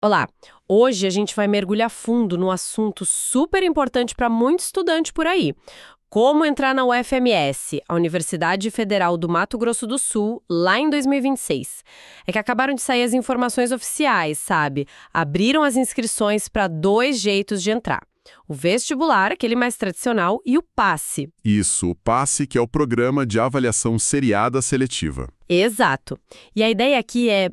Olá, hoje a gente vai mergulhar fundo no assunto super importante para muito estudante por aí. Como entrar na UFMS, a Universidade Federal do Mato Grosso do Sul, lá em 2026. É que acabaram de sair as informações oficiais, sabe? Abriram as inscrições para 2 jeitos de entrar. O vestibular, aquele mais tradicional, e o PASSE. Isso, o PASSE, que é o Programa de Avaliação Seriada Seletiva. Exato. E a ideia aqui é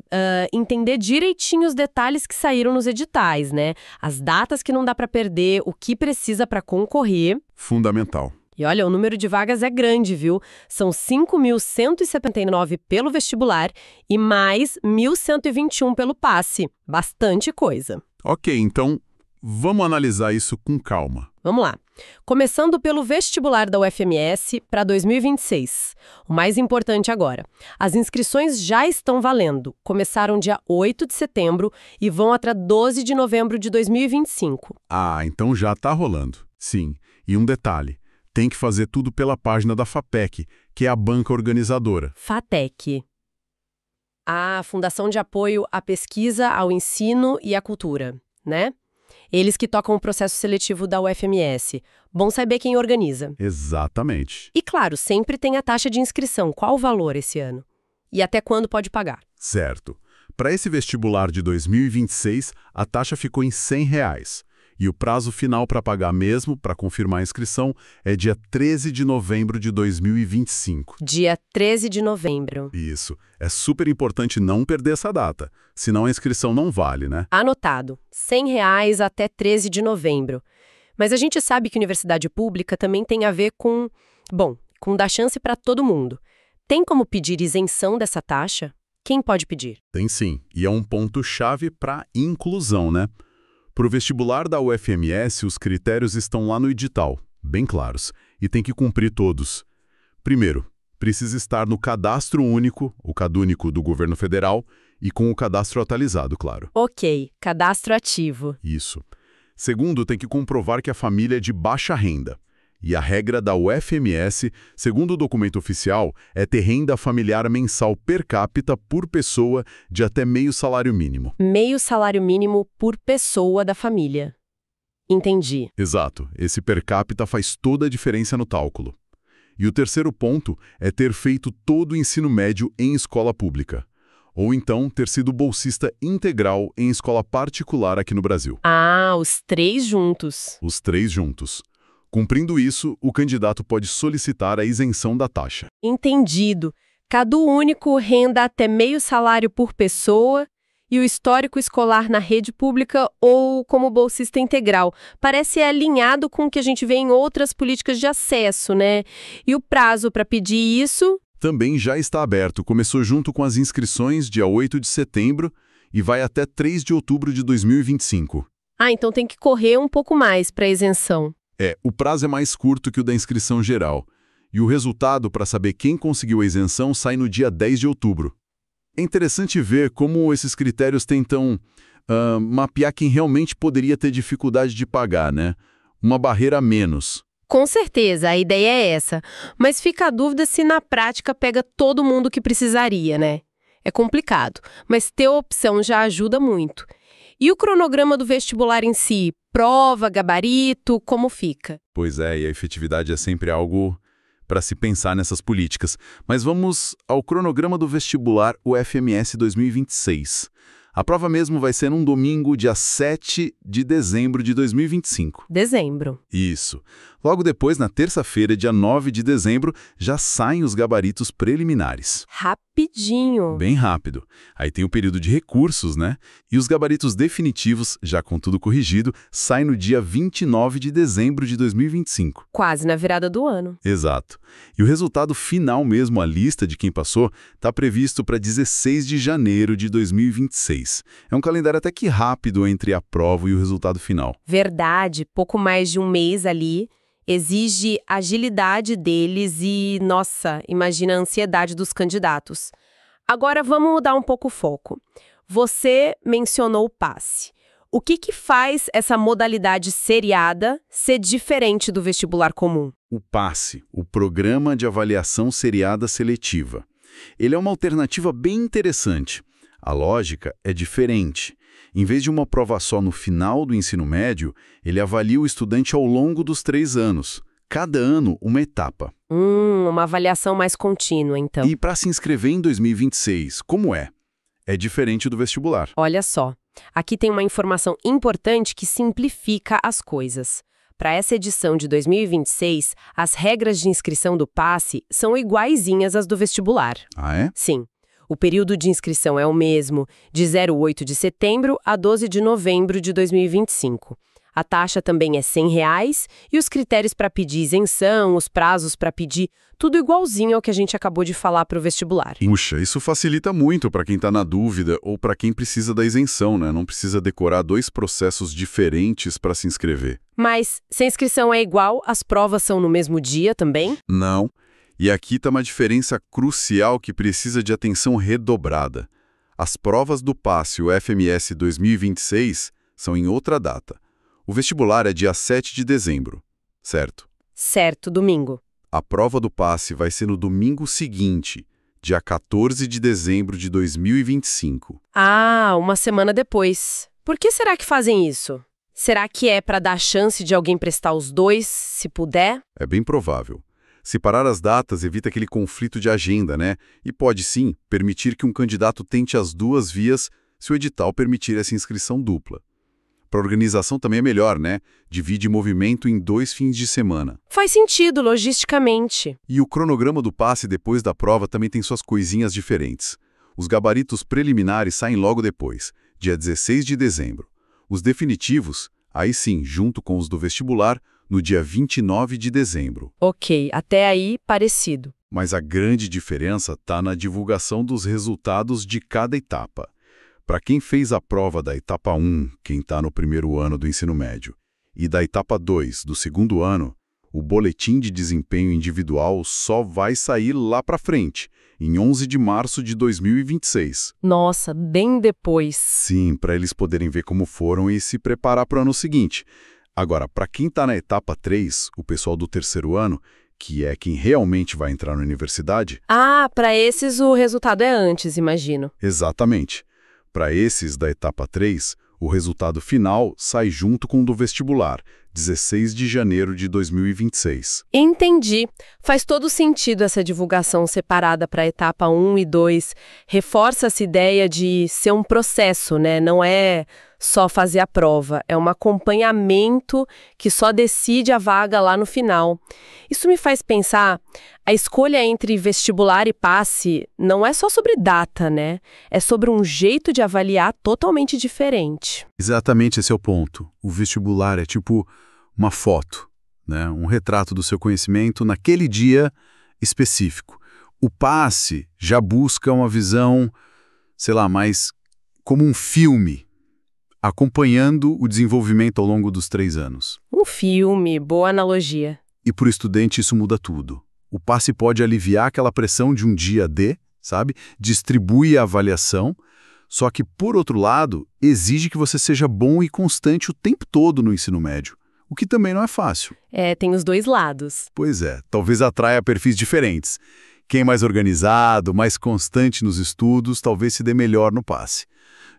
entender direitinho os detalhes que saíram nos editais, né? As datas que não dá para perder, o que precisa para concorrer. Fundamental. E olha, o número de vagas é grande, viu? São 5.179 pelo vestibular e mais 1.121 pelo PASSE. Bastante coisa. Ok, então vamos analisar isso com calma. Vamos lá. Começando pelo vestibular da UFMS para 2026. O mais importante agora. As inscrições já estão valendo. Começaram dia 8 de setembro e vão até 12 de novembro de 2025. Ah, então já está rolando. Sim, e um detalhe. Tem que fazer tudo pela página da FAPEC, que é a banca organizadora. FATEC. A Fundação de Apoio à Pesquisa, ao Ensino e à Cultura, né? Eles que tocam o processo seletivo da UFMS. Bom saber quem organiza. Exatamente. E claro, sempre tem a taxa de inscrição. Qual o valor esse ano? E até quando pode pagar? Certo. Para esse vestibular de 2026, a taxa ficou em R$100. E o prazo final para pagar mesmo, para confirmar a inscrição, é dia 13 de novembro de 2025. Dia 13 de novembro. Isso. É super importante não perder essa data, senão a inscrição não vale, né? Anotado. R$100 até 13 de novembro. Mas a gente sabe que universidade pública também tem a ver com dar chance para todo mundo. Tem como pedir isenção dessa taxa? Quem pode pedir? Tem sim. E é um ponto-chave para inclusão, né? Para o vestibular da UFMS, os critérios estão lá no edital, bem claros, e tem que cumprir todos. Primeiro, precisa estar no Cadastro Único, o CadÚnico do Governo Federal, e com o cadastro atualizado, claro. Ok, cadastro ativo. Isso. Segundo, tem que comprovar que a família é de baixa renda. E a regra da UFMS, segundo o documento oficial, é ter renda familiar mensal per capita por pessoa de até meio salário mínimo. Meio salário mínimo por pessoa da família. Entendi. Exato. Esse per capita faz toda a diferença no cálculo. E o terceiro ponto é ter feito todo o ensino médio em escola pública. Ou então ter sido bolsista integral em escola particular aqui no Brasil. Ah, os 3 juntos. Os 3 juntos. Cumprindo isso, o candidato pode solicitar a isenção da taxa. Entendido. CadÚnico, renda até meio salário por pessoa e o histórico escolar na rede pública ou como bolsista integral. Parece alinhado com o que a gente vê em outras políticas de acesso, né? E o prazo para pedir isso? Também já está aberto. Começou junto com as inscrições dia 8 de setembro e vai até 3 de outubro de 2025. Ah, então tem que correr um pouco mais para isenção. O prazo é mais curto que o da inscrição geral. E o resultado para saber quem conseguiu a isenção sai no dia 10 de outubro. É interessante ver como esses critérios tentam mapear quem realmente poderia ter dificuldade de pagar, né? Uma barreira a menos. Com certeza, a ideia é essa. Mas fica a dúvida se na prática pega todo mundo que precisaria, né? É complicado, mas ter opção já ajuda muito. E o cronograma do vestibular em si? Prova, gabarito, como fica? Pois é, e a efetividade é sempre algo para se pensar nessas políticas. Mas vamos ao cronograma do vestibular UFMS 2026. A prova mesmo vai ser num domingo, dia 7 de dezembro de 2025. Dezembro. Isso. Logo depois, na terça-feira, dia 9 de dezembro, já saem os gabaritos preliminares. Rapidinho. Bem rápido. Aí tem o período de recursos, né? E os gabaritos definitivos, já com tudo corrigido, saem no dia 29 de dezembro de 2025. Quase na virada do ano. Exato. E o resultado final mesmo, a lista de quem passou, está previsto para 16 de janeiro de 2026. É um calendário até que rápido entre a prova e o resultado final. Verdade, pouco mais de um mês ali. Exige agilidade deles e, nossa, imagina a ansiedade dos candidatos. Agora vamos mudar um pouco o foco. Você mencionou o PASSE. O que faz essa modalidade seriada ser diferente do vestibular comum? O PASSE, o Programa de Avaliação Seriada Seletiva. Ele é uma alternativa bem interessante. A lógica é diferente. Em vez de uma prova só no final do ensino médio, ele avalia o estudante ao longo dos 3 anos. Cada ano, uma etapa. Uma avaliação mais contínua, então. E para se inscrever em 2026, como é? É diferente do vestibular. Olha só, aqui tem uma informação importante que simplifica as coisas. Para essa edição de 2026, as regras de inscrição do PASSE são iguaizinhas às do vestibular. Ah, é? Sim. O período de inscrição é o mesmo, de 08 de setembro a 12 de novembro de 2025. A taxa também é R$ 100 e os critérios para pedir isenção, os prazos para pedir, tudo igualzinho ao que a gente acabou de falar para o vestibular. Puxa, isso facilita muito para quem está na dúvida ou para quem precisa da isenção, né? Não precisa decorar 2 processos diferentes para se inscrever. Mas, se a inscrição é igual, as provas são no mesmo dia também? Não. E aqui está uma diferença crucial que precisa de atenção redobrada. As provas do PASSE e o FMS 2026 são em outra data. O vestibular é dia 7 de dezembro, certo? Certo, domingo. A prova do PASSE vai ser no domingo seguinte, dia 14 de dezembro de 2025. Ah, uma semana depois. Por que será que fazem isso? Será que é para dar chance de alguém prestar os dois, se puder? É bem provável. Separar as datas evita aquele conflito de agenda, né? E pode, sim, permitir que um candidato tente as 2 vias se o edital permitir essa inscrição dupla. Para a organização também é melhor, né? Divide movimento em 2 fins de semana. Faz sentido, logisticamente. E o cronograma do PASSE depois da prova também tem suas coisinhas diferentes. Os gabaritos preliminares saem logo depois, dia 16 de dezembro. Os definitivos, aí sim, junto com os do vestibular, no dia 29 de dezembro. Ok, até aí, parecido. Mas a grande diferença está na divulgação dos resultados de cada etapa. Para quem fez a prova da etapa 1, quem está no primeiro ano do ensino médio, e da etapa 2, do segundo ano, o boletim de desempenho individual só vai sair lá para frente, em 11 de março de 2026. Nossa, bem depois. Sim, para eles poderem ver como foram e se preparar para o ano seguinte. Agora, para quem está na etapa 3, o pessoal do terceiro ano, que é quem realmente vai entrar na universidade... Ah, para esses o resultado é antes, imagino. Exatamente. Para esses da etapa 3, o resultado final sai junto com o do vestibular, 16 de janeiro de 2026. Entendi. Faz todo sentido essa divulgação separada para a etapa 1 e 2. Reforça essa ideia de ser um processo, né? Não é só fazer a prova, é um acompanhamento que só decide a vaga lá no final. Isso me faz pensar, a escolha entre vestibular e PASSE não é só sobre data, né? É sobre um jeito de avaliar totalmente diferente. Exatamente esse é o ponto. O vestibular é tipo uma foto, né? Um retrato do seu conhecimento naquele dia específico. O PASSE já busca uma visão, sei lá, mais como um filme, acompanhando o desenvolvimento ao longo dos 3 anos. Um filme, boa analogia. E para o estudante isso muda tudo. O PASSE pode aliviar aquela pressão de um dia D, sabe? Distribui a avaliação, só que, por outro lado, exige que você seja bom e constante o tempo todo no ensino médio, o que também não é fácil. É, tem os dois lados. Pois é, talvez atraia perfis diferentes. Quem é mais organizado, mais constante nos estudos, talvez se dê melhor no PASSE.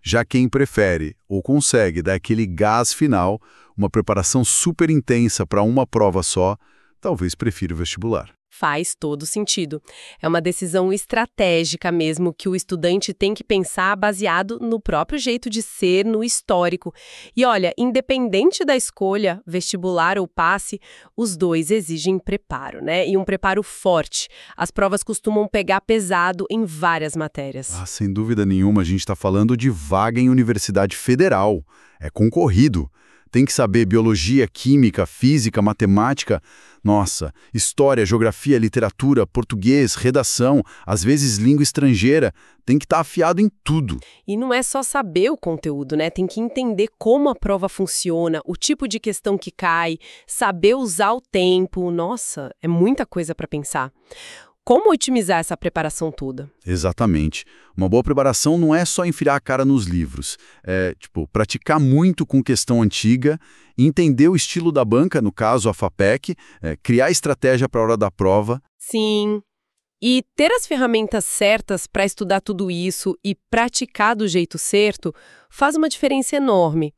Já quem prefere ou consegue dar aquele gás final, uma preparação super intensa para uma prova só, talvez prefira o vestibular. Faz todo sentido. É uma decisão estratégica mesmo que o estudante tem que pensar baseado no próprio jeito de ser, no histórico. E olha, independente da escolha, vestibular ou PASSE, os dois exigem preparo, né? E um preparo forte. As provas costumam pegar pesado em várias matérias. Ah, sem dúvida nenhuma, a gente está falando de vaga em universidade federal. É concorrido. Tem que saber biologia, química, física, matemática, nossa, história, geografia, literatura, português, redação, às vezes língua estrangeira. Tem que estar afiado em tudo. E não é só saber o conteúdo, né? Tem que entender como a prova funciona, o tipo de questão que cai, saber usar o tempo. Nossa, é muita coisa para pensar. Como otimizar essa preparação toda? Exatamente. Uma boa preparação não é só enfiar a cara nos livros. É, praticar muito com questão antiga, entender o estilo da banca, no caso a FAPEC, criar estratégia para a hora da prova. Sim. E ter as ferramentas certas para estudar tudo isso e praticar do jeito certo faz uma diferença enorme.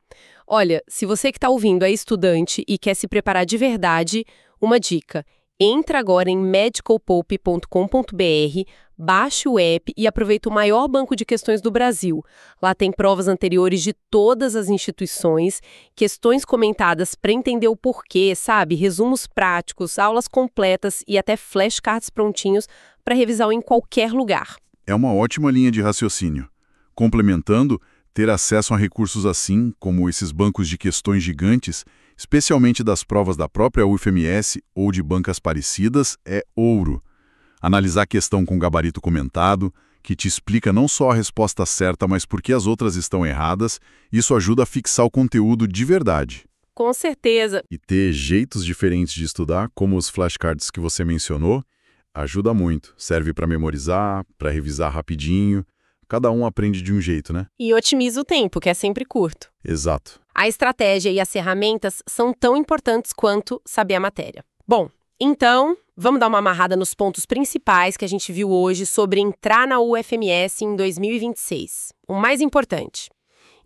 Olha, se você que está ouvindo é estudante e quer se preparar de verdade, uma dica: entra agora em medicalpope.com.br, baixe o app e aproveita o maior banco de questões do Brasil. Lá tem provas anteriores de todas as instituições, questões comentadas para entender o porquê, sabe? Resumos práticos, aulas completas e até flashcards prontinhos para revisar em qualquer lugar. É uma ótima linha de raciocínio. Complementando, ter acesso a recursos assim, como esses bancos de questões gigantes, especialmente das provas da própria UFMS ou de bancas parecidas, é ouro. Analisar a questão com gabarito comentado, que te explica não só a resposta certa, mas por que as outras estão erradas, isso ajuda a fixar o conteúdo de verdade. Com certeza. E ter jeitos diferentes de estudar, como os flashcards que você mencionou, ajuda muito. Serve para memorizar, para revisar rapidinho. Cada um aprende de um jeito, né? E otimiza o tempo, que é sempre curto. Exato. A estratégia e as ferramentas são tão importantes quanto saber a matéria. Bom, então, vamos dar uma amarrada nos pontos principais que a gente viu hoje sobre entrar na UFMS em 2026. O mais importante: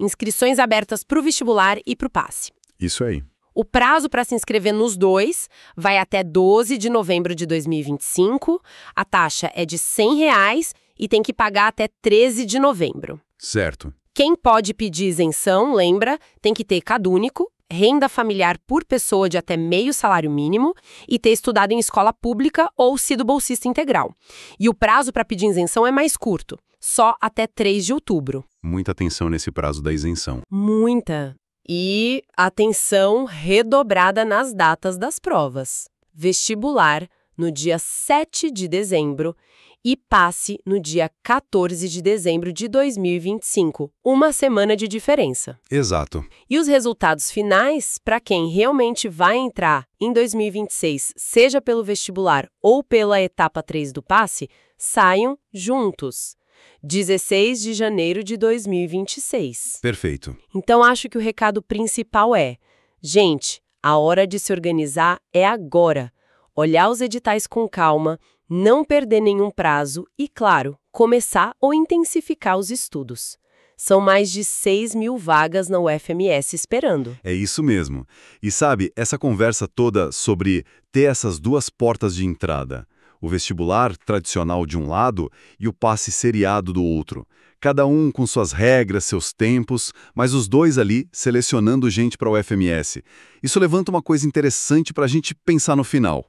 inscrições abertas para o vestibular e para o PASSE. Isso aí. O prazo para se inscrever nos dois vai até 12 de novembro de 2025. A taxa é de R$100 e tem que pagar até 13 de novembro. Certo. Quem pode pedir isenção, lembra, tem que ter CadÚnico, renda familiar por pessoa de até meio salário mínimo e ter estudado em escola pública ou sido bolsista integral. E o prazo para pedir isenção é mais curto, só até 3 de outubro. Muita atenção nesse prazo da isenção. Muita. E atenção redobrada nas datas das provas. Vestibular no dia 7 de dezembro e PASSE no dia 14 de dezembro de 2025. Uma semana de diferença. Exato. E os resultados finais, para quem realmente vai entrar em 2026, seja pelo vestibular ou pela etapa 3 do PASSE, saiam juntos. 16 de janeiro de 2026. Perfeito. Então, acho que o recado principal é: gente, a hora de se organizar é agora. Olhar os editais com calma, não perder nenhum prazo e, claro, começar ou intensificar os estudos. São mais de 6.000 vagas na UFMS esperando. É isso mesmo. E sabe, essa conversa toda sobre ter essas duas portas de entrada, o vestibular tradicional de um lado e o PASSE seriado do outro. Cada um com suas regras, seus tempos, mas os dois ali selecionando gente para o UFMS. Isso levanta uma coisa interessante para a gente pensar no final.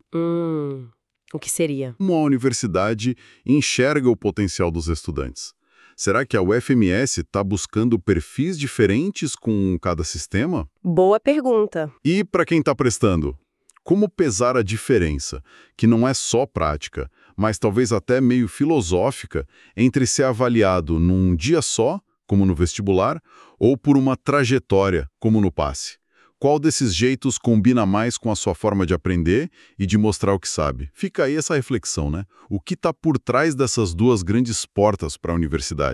O que seria? Como a universidade enxerga o potencial dos estudantes? Será que a UFMS está buscando perfis diferentes com cada sistema? Boa pergunta. E para quem está prestando? Como pesar a diferença, que não é só prática, mas talvez até meio filosófica, entre ser avaliado num dia só, como no vestibular, ou por uma trajetória, como no PASSE? Qual desses jeitos combina mais com a sua forma de aprender e de mostrar o que sabe? Fica aí essa reflexão, né? O que está por trás dessas duas grandes portas para a universidade?